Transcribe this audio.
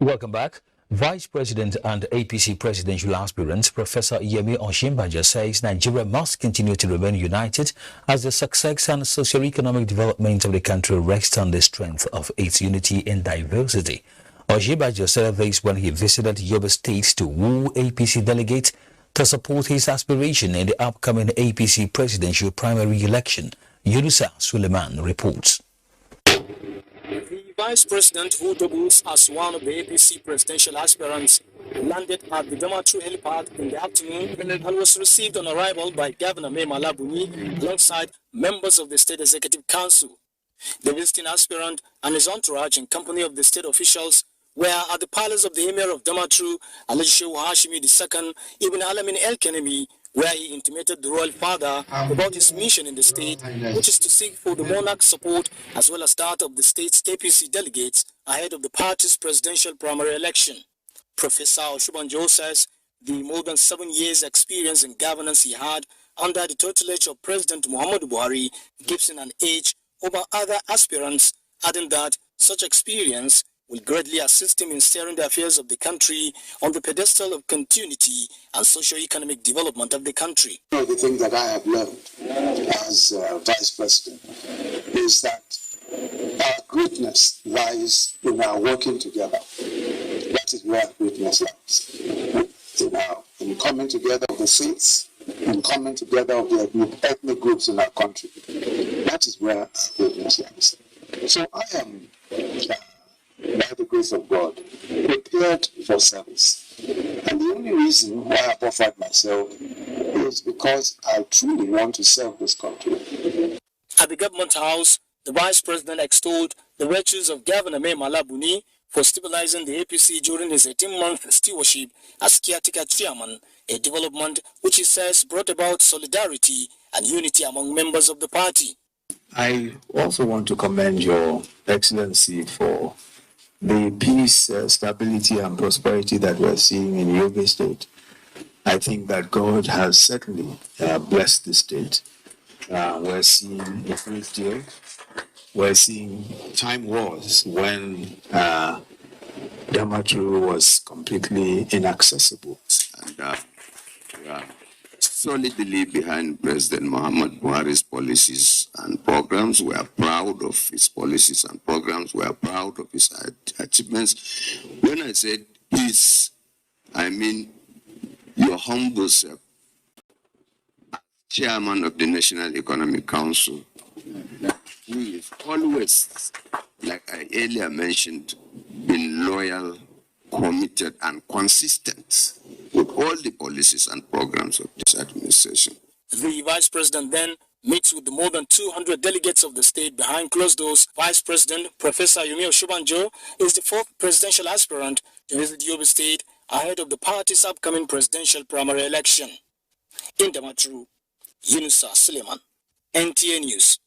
Welcome back. Vice President and APC Presidential aspirant Professor Yemi Osinbajo says Nigeria must continue to remain united as the success and socio-economic development of the country rests on the strength of its unity and diversity. Osinbajo said this when he visited Yobe State to woo APC delegates to support his aspiration in the upcoming APC Presidential Primary Election. Yunusa Suleiman reports. The Vice President, who doubles as one of the APC presidential aspirants, landed at the Damaturu helipad in the afternoon and was received on arrival by Governor Yemi alongside members of the State Executive Council. The visiting aspirant and his entourage in company of the state officials were at the palace of the Emir of Damaturu, Alhaji Hashimi II, Ibn Alamin El-Kanemi, where he intimated the royal father about his mission in the state, which is to seek for the monarch's support as well as that of the state's APC delegates ahead of the party's presidential primary election. Professor Osinbajo says the more than 7 years' experience in governance he had under the tutelage of President Muhammadu Buhari gives him an edge over other aspirants, adding that such experience will greatly assist him in steering the affairs of the country on the pedestal of continuity and socio-economic development of the country. One of the things that I have learned as Vice President is that our greatness lies in our working together. That is where greatness lies. In coming together of the states, in coming together of the ethnic groups in our country. That is where our greatness lies. So I am, by the grace of God, prepared for service. And the only reason why I've offered myself is because I truly want to serve this country. At the Government House, the Vice President extolled the virtues of Governor Yemi for stabilizing the APC during his 18-month stewardship as caretaker chairman, a development which he says brought about solidarity and unity among members of the party. I also want to commend Your Excellency for the peace, stability and prosperity that we're seeing in Yobe State. I think that God has certainly blessed the state. We're seeing a great deal. We're seeing time wars when Damaturu was completely inaccessible. And we are solidly behind President Muhammad Buhari's policies and programs. We are proud of his policies and programs. We are proud of his achievements. When I said peace, I mean your humble self, chairman of the National Economic Council. We've always, like I earlier mentioned, been loyal, committed, and consistent with all the policies and programs of this administration. The Vice President then meets with the more than 200 delegates of the state behind closed doors. Vice President Professor Yemi Osinbajo is the fourth presidential aspirant to visit Yobe State ahead of the party's upcoming presidential primary election. In Damaturu, Yunusa Suleiman, NTA News.